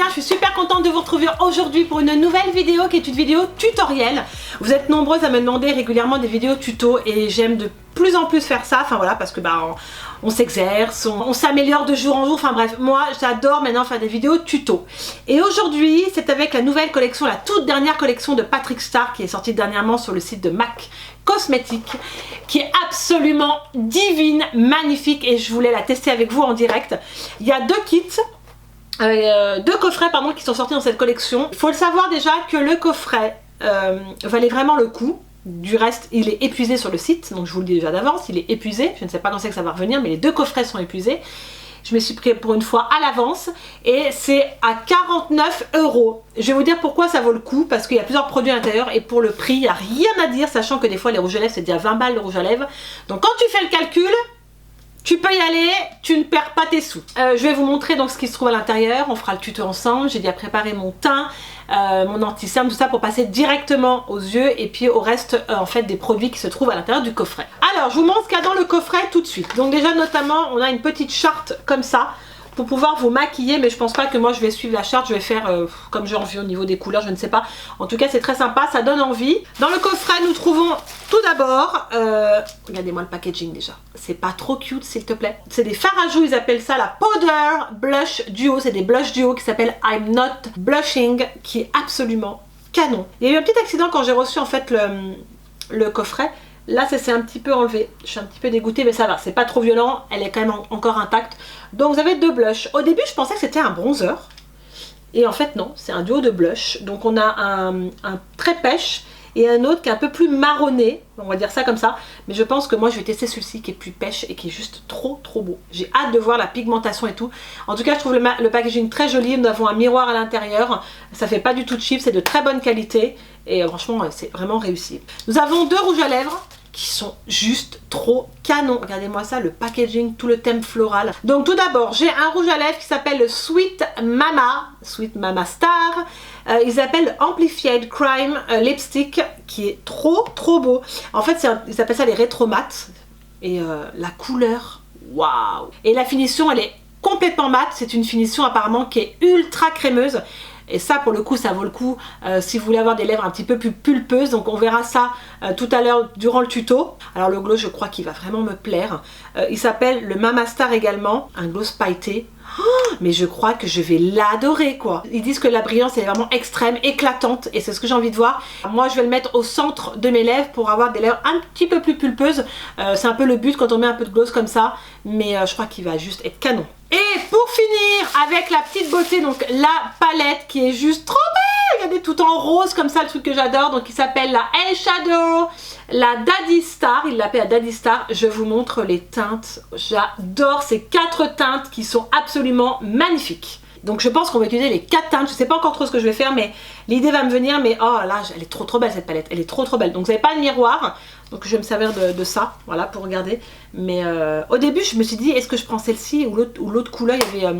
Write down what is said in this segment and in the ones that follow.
je suis super contente de vous retrouver aujourd'hui pour une nouvelle vidéo qui est une vidéo tutoriel. Vous êtes nombreuses à me demander régulièrement des vidéos tuto et j'aime de plus en plus faire ça, enfin voilà, parce que on s'exerce, on s'améliore de jour en jour, enfin bref, moi j'adore maintenant faire des vidéos tuto. Et aujourd'hui, c'est avec la nouvelle collection, la toute dernière collection de Patrick Starrr qui est sortie dernièrement sur le site de MAC Cosmetics, qui est absolument divine, magnifique, et je voulais la tester avec vous en direct. Il y a deux kits, deux coffrets pardon, qui sont sortis dans cette collection. Il faut le savoir déjà que le coffret valait vraiment le coup. Du reste, il est épuisé sur le site, donc je vous le dis déjà d'avance, il est épuisé. Je ne sais pas quand c'est que ça va revenir, mais les deux coffrets sont épuisés. Je me suis pris pour une fois à l'avance et c'est à 49 €. Je vais vous dire pourquoi ça vaut le coup, parce qu'il y a plusieurs produits à l'intérieur et pour le prix, il n'y a rien à dire, sachant que des fois les rouges à lèvres c'est déjà 20 balles le rouge à lèvres. Donc quand tu fais le calcul, tu peux y aller, tu ne perds pas tes sous. Je vais vous montrer donc ce qui se trouve à l'intérieur, on fera le tuto ensemble. J'ai déjà préparé mon teint, mon anti-cerne, tout ça pour passer directement aux yeux et puis au reste en fait des produits qui se trouvent à l'intérieur du coffret. Alors je vous montre ce qu'il y a dans le coffret tout de suite. Donc déjà notamment on a une petite charte comme ça pour pouvoir vous maquiller, mais je pense pas que moi je vais suivre la charte, je vais faire comme j'ai envie au niveau des couleurs, je ne sais pas. En tout cas c'est très sympa, ça donne envie. Dans le coffret nous trouvons tout d'abord, regardez-moi le packaging déjà, c'est pas trop cute s'il te plaît. C'est des fards à joues, ils appellent ça la Powder Blush Duo, c'est des blush duo qui s'appellent I'm Not Blushing, qui est absolument canon. Il y a eu un petit accident quand j'ai reçu en fait le coffret. Là ça s'est un petit peu enlevé, je suis un petit peu dégoûtée mais ça va, c'est pas trop violent, elle est quand même encore intacte. Donc vous avez deux blushs. Au début je pensais que c'était un bronzer et en fait non, c'est un duo de blush. Donc on a un très pêche et un autre qui est un peu plus marronné, on va dire ça comme ça. Mais je pense que moi je vais tester celui-ci qui est plus pêche et qui est juste trop beau. J'ai hâte de voir la pigmentation et tout. En tout cas je trouve le packaging très joli, nous avons un miroir à l'intérieur, ça fait pas du tout cheap, c'est de très bonne qualité. Et franchement c'est vraiment réussi. Nous avons deux rouges à lèvres qui sont juste trop canon. Regardez-moi ça, le packaging, tout le thème floral. Donc tout d'abord, j'ai un rouge à lèvres qui s'appelle le Sweet Mama Star. Ils appellent Amplified Crime Lipstick, qui est trop beau. En fait, ils appellent ça les rétromates. Et la couleur, waouh! Et la finition, elle est complètement mate. C'est une finition apparemment qui est ultra crémeuse. Et ça pour le coup ça vaut le coup si vous voulez avoir des lèvres un petit peu plus pulpeuses. Donc on verra ça tout à l'heure durant le tuto. Alors le gloss je crois qu'il va vraiment me plaire. Il s'appelle le Mama Star également, un gloss pailleté. Oh, mais je crois que je vais l'adorer quoi. Ils disent que la brillance elle est vraiment extrême, éclatante, et c'est ce que j'ai envie de voir. Moi je vais le mettre au centre de mes lèvres pour avoir des lèvres un petit peu plus pulpeuses. C'est un peu le but quand on met un peu de gloss comme ça, mais je crois qu'il va juste être canon. Et pour finir avec la petite beauté, donc la palette qui est juste trop belle. Regardez, tout en rose comme ça, le truc que j'adore. Donc il s'appelle la Eyeshadow, la Daddy Star, il l'appelle la Daddy Star. Je vous montre les teintes, j'adore ces 4 teintes qui sont absolument magnifiques. Donc je pense qu'on va utiliser les 4 teintes, je sais pas encore trop ce que je vais faire, mais l'idée va me venir. Mais oh là, elle est trop belle cette palette, elle est trop belle. Donc vous n'avez pas de miroir, donc je vais me servir de ça, voilà, pour regarder. Mais au début je me suis dit, est-ce que je prends celle-ci ou l'autre couleur. Il y avait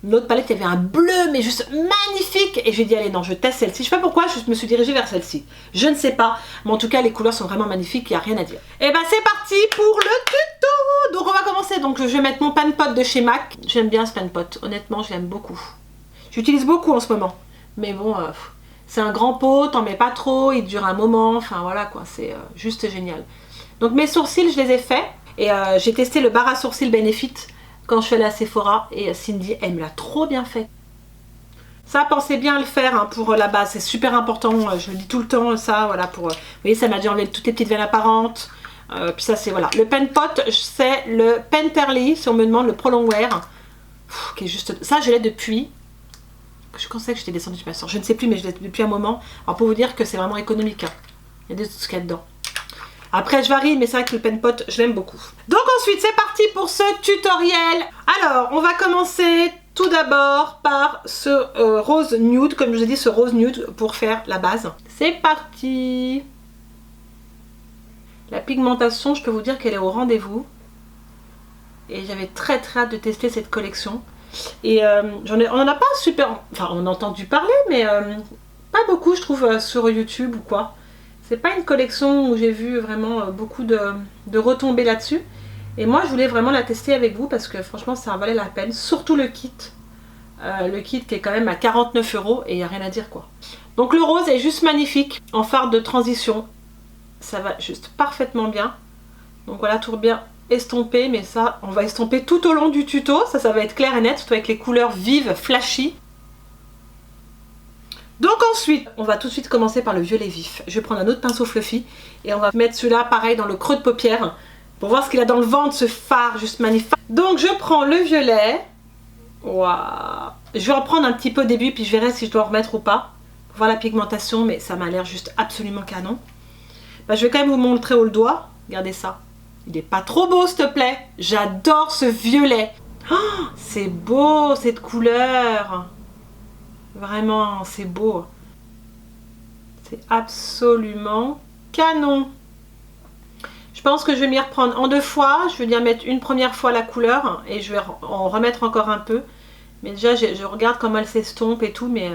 l'autre palette, il y avait un bleu mais juste magnifique, et j'ai dit allez non, je teste celle-ci. Je sais pas pourquoi je me suis dirigée vers celle-ci, je ne sais pas, mais en tout cas les couleurs sont vraiment magnifiques, il n'y a rien à dire. Et bah c'est parti pour le tuto. Donc on va commencer, donc je vais mettre mon pan pot de chez MAC. J'aime bien ce pan pot, honnêtement je l'aime beaucoup, j'utilise beaucoup en ce moment, mais bon c'est un grand pot, t'en mets pas trop, il dure un moment, enfin voilà quoi, c'est juste génial. Donc mes sourcils je les ai faits et j'ai testé le bar à sourcils Benefit quand je suis allée à Sephora, et Cindy elle me l'a trop bien fait. Ça pensez bien à le faire hein, pour la base, c'est super important, je le dis tout le temps ça, voilà, pour vous voyez ça m'a déjà enlevé toutes les petites veines apparentes. Puis ça c'est voilà, le pen pot c'est le Penterly si on me demande, le Pro Longwear qui est juste, ça je l'ai depuis, je pensais que j'étais descendue de ma soeur, je ne sais plus, mais je l'ai depuis un moment. Alors pour vous dire que c'est vraiment économique hein. Il y a des trucs dedans. Après je varie, mais c'est vrai que le pen pot je l'aime beaucoup. Donc ensuite c'est parti pour ce tutoriel. Alors on va commencer tout d'abord par ce rose nude, comme je vous ai dit, ce rose nude pour faire la base. C'est parti. La pigmentation je peux vous dire qu'elle est au rendez-vous. Et j'avais très hâte de tester cette collection. Et on en a pas super, enfin on a entendu parler, mais pas beaucoup je trouve sur YouTube ou quoi. C'est pas une collection où j'ai vu vraiment beaucoup de retombées là-dessus. Et moi je voulais vraiment la tester avec vous parce que franchement ça en valait la peine. Surtout le kit. Le kit qui est quand même à 49 € et il n'y a rien à dire quoi. Donc le rose est juste magnifique en fard de transition. Ça va juste parfaitement bien. Donc voilà, tout bien estompé, mais ça, on va estomper tout au long du tuto. Ça va être clair et net, surtout avec les couleurs vives, flashy. Donc ensuite, on va tout de suite commencer par le violet vif. Je vais prendre un autre pinceau fluffy et on va mettre celui-là pareil dans le creux de paupière pour voir ce qu'il a dans le ventre, ce fard juste magnifique. Donc je prends le violet. Waouh. Je vais en prendre un petit peu au début puis je verrai si je dois en remettre ou pas. Pour voir la pigmentation, mais ça m'a l'air juste absolument canon. Bah, je vais quand même vous montrer au doigt. Regardez ça. Il n'est pas trop beau s'il te plaît. J'adore ce violet. Oh, c'est beau cette couleur. Vraiment, c'est beau. C'est absolument canon. Je pense que je vais m'y reprendre en 2 fois. Je vais bien mettre une première fois la couleur et je vais en remettre encore un peu. Mais déjà, je regarde comment elle s'estompe et tout, mais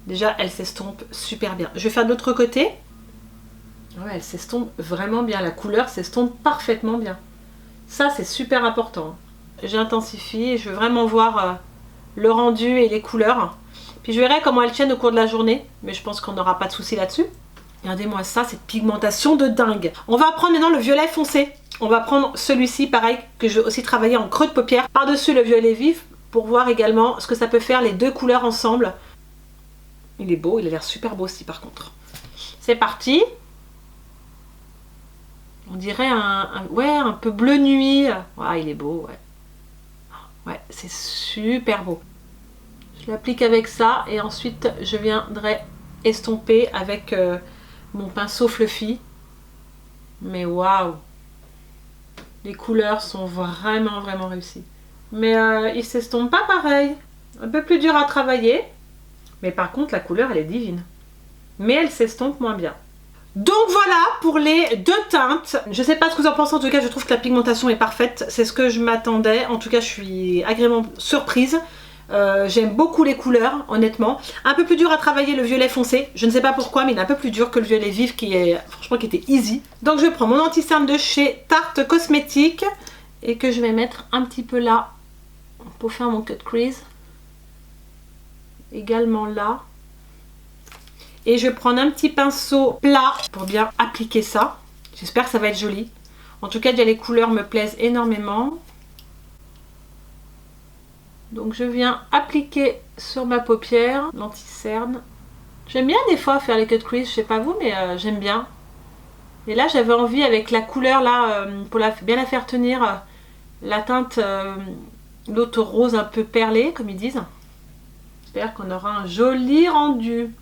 déjà, elle s'estompe super bien. Je vais faire de l'autre côté. Ouais, elle s'estompe vraiment bien. La couleur s'estompe parfaitement bien. Ça, c'est super important. J'intensifie et je veux vraiment voir le rendu et les couleurs. Puis je verrai comment elles tiennent au cours de la journée. Mais je pense qu'on n'aura pas de souci là-dessus. Regardez-moi ça, cette pigmentation de dingue. On va prendre maintenant le violet foncé. On va prendre celui-ci, pareil, que je vais aussi travailler en creux de paupière. Par-dessus le violet vif, pour voir également ce que ça peut faire les deux couleurs ensemble. Il est beau, il a l'air super beau aussi par contre. C'est parti. On dirait un peu bleu nuit. Ouais, il est beau, ouais. Ouais, c'est super beau. Je l'applique avec ça et ensuite je viendrai estomper avec mon pinceau fluffy. Mais waouh! Les couleurs sont vraiment réussies. Mais il s'estompe pas pareil. Un peu plus dur à travailler. Mais par contre la couleur elle est divine. Mais elle s'estompe moins bien. Donc voilà pour les deux teintes. Je sais pas ce que vous en pensez, en tout cas je trouve que la pigmentation est parfaite. C'est ce que je m'attendais. En tout cas je suis agréablement surprise. J'aime beaucoup les couleurs, honnêtement. Un peu plus dur à travailler le violet foncé. Je ne sais pas pourquoi, mais il est un peu plus dur que le violet vif qui est, franchement, qui était easy. Donc je prends mon anti-cerne de chez Tarte Cosmétiques et que je vais mettre un petit peu là pour faire mon cut crease. Également là. Et je vais prendre un petit pinceau plat pour bien appliquer ça. J'espère que ça va être joli. En tout cas, déjà les couleurs me plaisent énormément. Donc je viens appliquer sur ma paupière l'anti-cerne. J'aime bien des fois faire les cut crease, je sais pas vous, mais j'aime bien. Et là j'avais envie avec la couleur là, pour bien la faire tenir, la teinte, l'autre rose un peu perlé comme ils disent. J'espère qu'on aura un joli rendu.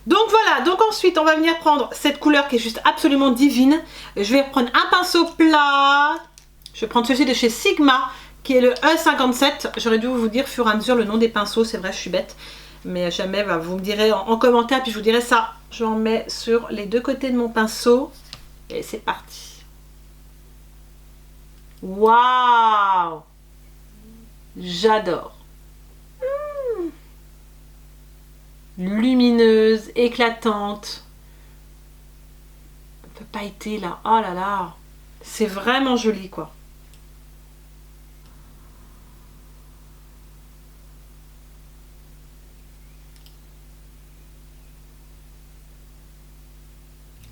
Donc voilà, donc ensuite on va venir prendre cette couleur qui est juste absolument divine. Je vais prendre un pinceau plat. Je vais prendre celui de chez Sigma qui est le E57. J'aurais dû vous dire fur et à mesure le nom des pinceaux, c'est vrai je suis bête. Mais jamais, bah, vous me direz en commentaire puis je vous dirai ça. J'en mets sur les deux côtés de mon pinceau. Et c'est parti. Waouh! J'adore. Lumineuse, éclatante. Un peu pailletée là. Oh là là. C'est vraiment joli quoi.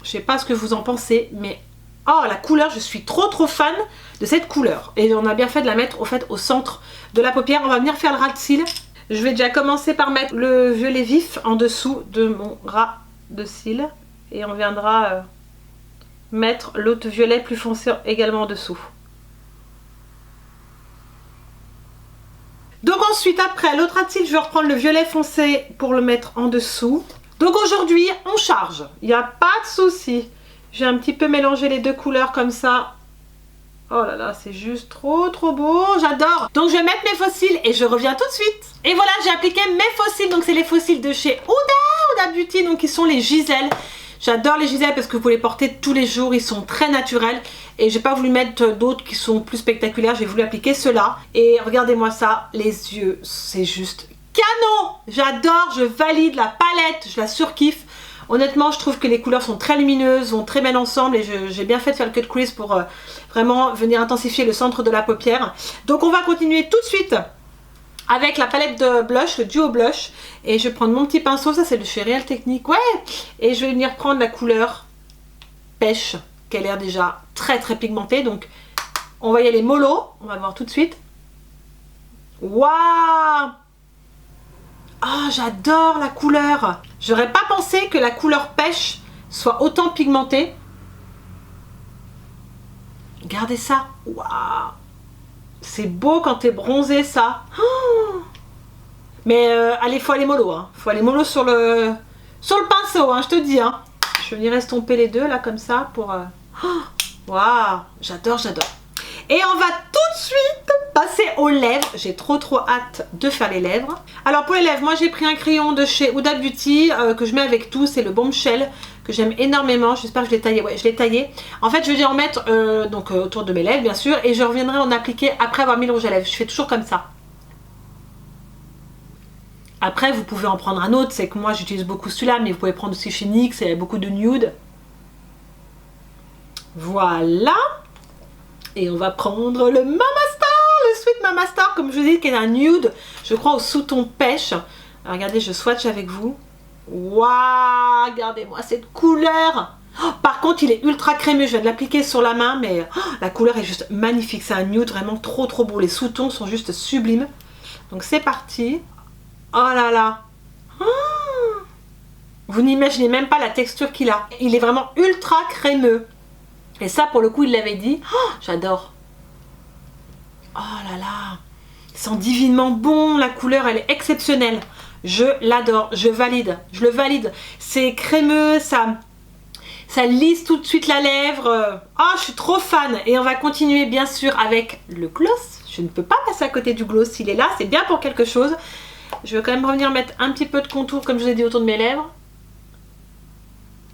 Je sais pas ce que vous en pensez, mais oh la couleur, je suis trop fan de cette couleur. Et on a bien fait de la mettre au centre de la paupière. On va venir faire le ras de cils. Je vais déjà commencer par mettre le violet vif en dessous de mon ras de cils. Et on viendra mettre l'autre violet plus foncé également en dessous. Donc ensuite, après l'autre ras de cils, je vais reprendre le violet foncé pour le mettre en dessous. Donc aujourd'hui, on charge. Il n'y a pas de souci. J'ai un petit peu mélangé les deux couleurs comme ça. Oh là là, c'est juste trop beau, j'adore. Donc je vais mettre mes faux cils et je reviens tout de suite. Et voilà, j'ai appliqué mes faux cils. Donc c'est les faux cils de chez Huda Beauty, donc ils sont les Giselle. J'adore les Giselle parce que vous pouvez les porter tous les jours, ils sont très naturels. Et j'ai pas voulu mettre d'autres qui sont plus spectaculaires, j'ai voulu appliquer ceux-là. Et regardez-moi ça, les yeux, c'est juste canon. J'adore, je valide la palette, je la surkiffe. Honnêtement, je trouve que les couleurs sont très lumineuses, vont très bien ensemble et j'ai bien fait de faire le cut crease pour vraiment venir intensifier le centre de la paupière. Donc on va continuer tout de suite avec la palette de blush, le duo blush. Et je vais prendre mon petit pinceau, ça c'est le chez Real Technique, ouais. Et je vais venir prendre la couleur pêche, qui a l'air déjà très très pigmentée. Donc on va y aller mollo, on va voir tout de suite. Waouh! Ah, j'adore la couleur. J'aurais pas pensé que la couleur pêche soit autant pigmentée. Regardez ça. Waouh! C'est beau quand t'es bronzé, ça. Oh, mais allez, faut aller mollo. Hein. Faut aller mollo sur le pinceau, hein, je te dis. Hein. Je vais venir estomper les deux, là, comme ça, pour... Waouh! J'adore, j'adore. Et on va tout de suite passer aux lèvres. J'ai trop hâte de faire les lèvres. Alors pour les lèvres, moi j'ai pris un crayon de chez Huda Beauty que je mets avec tout. C'est le Bombshell que j'aime énormément. J'espère que je l'ai taillé. Ouais, je l'ai taillé. En fait, je vais en mettre autour de mes lèvres, bien sûr. Et je reviendrai en appliquer après avoir mis le rouge à lèvres. Je fais toujours comme ça. Après, vous pouvez en prendre un autre. C'est que moi, j'utilise beaucoup celui-là. Mais vous pouvez prendre aussi chez NYX. Il y a beaucoup de nude. Voilà. Et on va prendre le Mama Star, le Sweet Mama Star, comme je vous dis, qui est un nude, je crois, au sous-ton pêche. Alors, regardez, je swatch avec vous. Waouh, regardez-moi cette couleur. Oh, par contre, il est ultra crémeux. Je viens de l'appliquer sur la main, mais la couleur est juste magnifique. C'est un nude vraiment trop beau. Les sous-tons sont juste sublimes. Donc, c'est parti. Oh là là. Oh, vous n'imaginez même pas la texture qu'il a. Il est vraiment ultra crémeux. Et ça, pour le coup, il l'avait dit. Oh, j'adore. Oh là là. Il sent divinement bon. La couleur, elle est exceptionnelle. Je l'adore. Je valide. Je le valide. C'est crémeux. Ça lisse tout de suite la lèvre. Oh, je suis trop fan. Et on va continuer, bien sûr, avec le gloss. Je ne peux pas passer à côté du gloss. S'il est là, c'est bien pour quelque chose. Je vais quand même revenir mettre un petit peu de contour, comme je vous ai dit, autour de mes lèvres.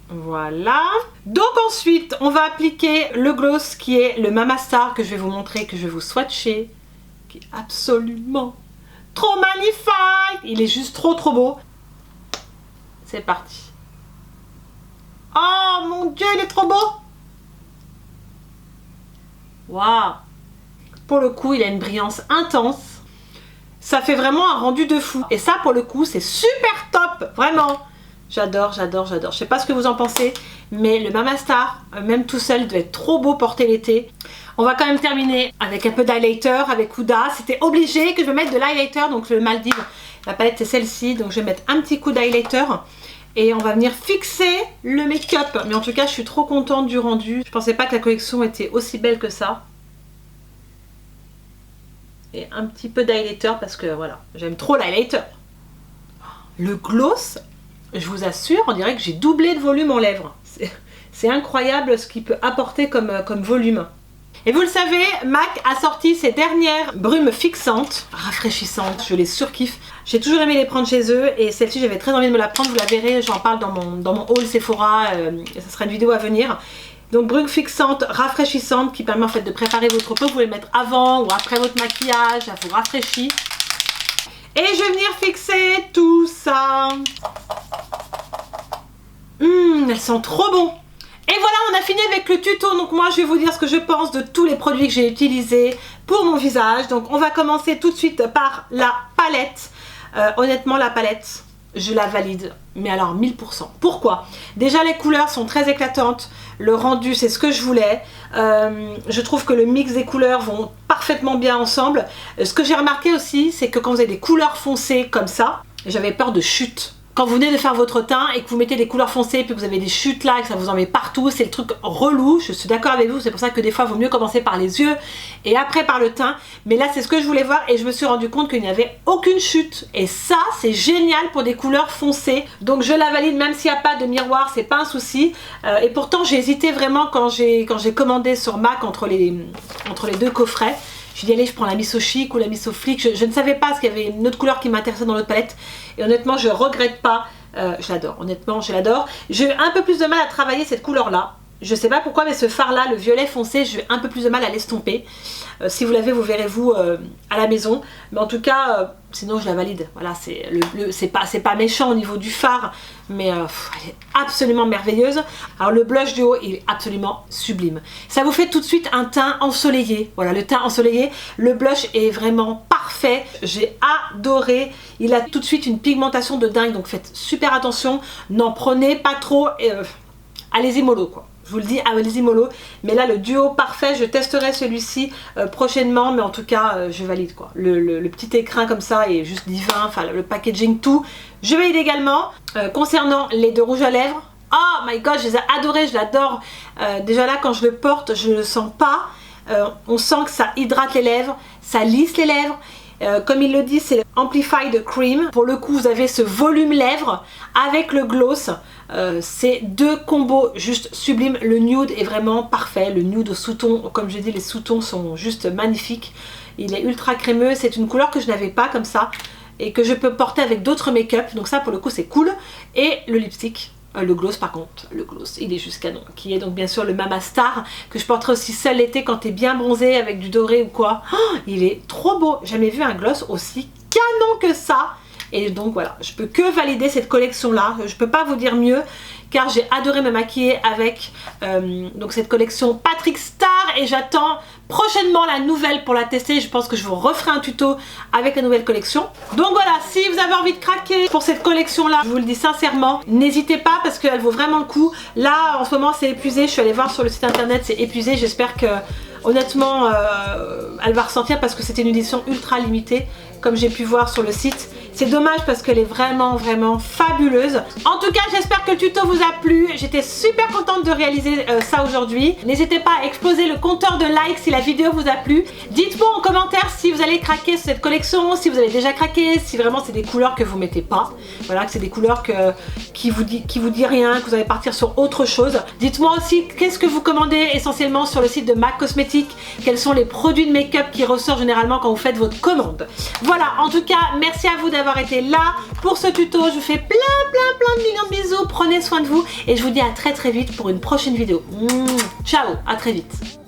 Voilà. Donc ensuite, on va appliquer le gloss qui est le Mama Star que je vais vous montrer, que je vais vous swatcher. Qui est absolument trop magnifique. Il est juste trop beau. C'est parti. Oh mon Dieu, il est trop beau. Waouh. Pour le coup, il a une brillance intense. Ça fait vraiment un rendu de fou. Et ça, pour le coup, c'est super top. Vraiment. J'adore, j'adore, j'adore. Je sais pas ce que vous en pensez, mais le Mama Star, même tout seul, doit être trop beau porter l'été. On va quand même terminer avec un peu d'highlighter avec Huda. C'était obligé que je mette de l'highlighter, donc le Maldives. La palette c'est celle-ci, donc je vais mettre un petit coup d'highlighter. Et on va venir fixer le make-up. Mais en tout cas, je suis trop contente du rendu. Je pensais pas que la collection était aussi belle que ça. Et un petit peu d'highlighter parce que voilà, j'aime trop l'highlighter. Le gloss, je vous assure, on dirait que j'ai doublé de volume en lèvres. C'est incroyable ce qu'il peut apporter comme volume. Et vous le savez, MAC a sorti ses dernières brumes fixantes, rafraîchissantes, je les surkiffe. J'ai toujours aimé les prendre chez eux et celle-ci j'avais très envie de me la prendre, vous la verrez, j'en parle dans mon haul Sephora, ça sera une vidéo à venir. Donc brume fixante, rafraîchissante qui permet en fait de préparer votre peau, vous pouvez le mettre avant ou après votre maquillage, ça vous rafraîchit. Et je vais venir fixer tout ça. Elles sont trop bon. Et voilà, on a fini avec le tuto. Donc moi, je vais vous dire ce que je pense de tous les produits que j'ai utilisés pour mon visage. Donc on va commencer tout de suite par la palette. Honnêtement, la palette, je la valide. Mais alors 1000%. Pourquoi? Déjà, les couleurs sont très éclatantes. Le rendu, c'est ce que je voulais. Je trouve que le mix des couleurs vont parfaitement bien ensemble. Ce que j'ai remarqué aussi, c'est que quand vous avez des couleurs foncées comme ça, j'avais peur de chute. Quand vous venez de faire votre teint et que vous mettez des couleurs foncées et puis que vous avez des chutes là et que ça vous en met partout, c'est le truc relou. Je suis d'accord avec vous, c'est pour ça que des fois il vaut mieux commencer par les yeux et après par le teint. Mais là c'est ce que je voulais voir et je me suis rendu compte qu'il n'y avait aucune chute. Et ça c'est génial pour des couleurs foncées. Donc je la valide même s'il n'y a pas de miroir, c'est pas un souci. Et pourtant j'ai hésité vraiment quand j'ai commandé sur MAC entre les deux coffrets. Je suis dit allez, je prends la Miso Chic ou la Miso Flick. Je ne savais pas parce qu'il y avait une autre couleur qui m'intéressait dans l'autre palette. Et honnêtement, je regrette pas. Je l'adore. Honnêtement, je l'adore. J'ai eu un peu plus de mal à travailler cette couleur-là. Je sais pas pourquoi, mais ce fard là, le violet foncé, j'ai un peu plus de mal à l'estomper. Si vous l'avez, vous verrez vous à la maison. Mais en tout cas, sinon je la valide. Voilà, c'est pas méchant au niveau du fard, mais elle est absolument merveilleuse. Alors le blush du haut, il est absolument sublime. Ça vous fait tout de suite un teint ensoleillé. Voilà, le teint ensoleillé. Le blush est vraiment parfait. J'ai adoré. Il a tout de suite une pigmentation de dingue, donc faites super attention. N'en prenez pas trop. Allez-y mollo quoi. Je vous le dis, allez-y mollo. Mais là, le duo parfait, je testerai celui-ci prochainement. Mais en tout cas, je valide quoi. Le petit écrin comme ça est juste divin. Enfin, le packaging, tout. Je valide également. Concernant les deux rouges à lèvres. Oh my god, je les ai adorés, je l'adore. Déjà là, quand je le porte, je ne le sens pas. On sent que ça hydrate les lèvres. Ça lisse les lèvres. Comme il le dit, c'est Amplified Cream. Pour le coup, vous avez ce volume lèvres avec le gloss. C'est deux combos juste sublimes. Le nude est vraiment parfait. Le nude au sous-ton, comme je dis, les sous-tons sont juste magnifiques. Il est ultra crémeux. C'est une couleur que je n'avais pas comme ça et que je peux porter avec d'autres make-up. Donc ça, pour le coup, c'est cool. Et le lipstick. Le gloss par contre, le gloss il est juste canon, qui est donc bien sûr le Mama Star que je porterai aussi seul l'été quand t'es bien bronzé avec du doré ou quoi. Oh, il est trop beau, jamais vu un gloss aussi canon que ça. Et donc voilà, je peux que valider cette collection là, je peux pas vous dire mieux car j'ai adoré me maquiller avec donc cette collection Patrick Star et j'attends prochainement la nouvelle pour la tester. Je pense que je vous referai un tuto avec la nouvelle collection. Donc voilà, si vous avez envie de craquer pour cette collection là, je vous le dis sincèrement, n'hésitez pas parce qu'elle vaut vraiment le coup. Là en ce moment c'est épuisé, je suis allée voir sur le site internet, c'est épuisé. J'espère que honnêtement elle va ressortir parce que c'était une édition ultra limitée comme j'ai pu voir sur le site. C'est dommage parce qu'elle est vraiment fabuleuse. En tout cas, j'espère que le tuto vous a plu. J'étais super contente de réaliser ça aujourd'hui. N'hésitez pas à exploser le compteur de likes si la vidéo vous a plu. Dites-moi en commentaire si vous allez craquer sur cette collection, si vous avez déjà craqué, si vraiment c'est des couleurs que vous mettez pas. Voilà, que c'est des couleurs qui vous dit rien, que vous allez partir sur autre chose. Dites-moi aussi qu'est-ce que vous commandez essentiellement sur le site de MAC Cosmetics. Quels sont les produits de make-up qui ressortent généralement quand vous faites votre commande. Voilà, en tout cas, merci à vous d'avoir été là pour ce tuto. Je vous fais plein de millions de bisous. Prenez soin de vous et je vous dis à très vite pour une prochaine vidéo. Ciao, à très vite.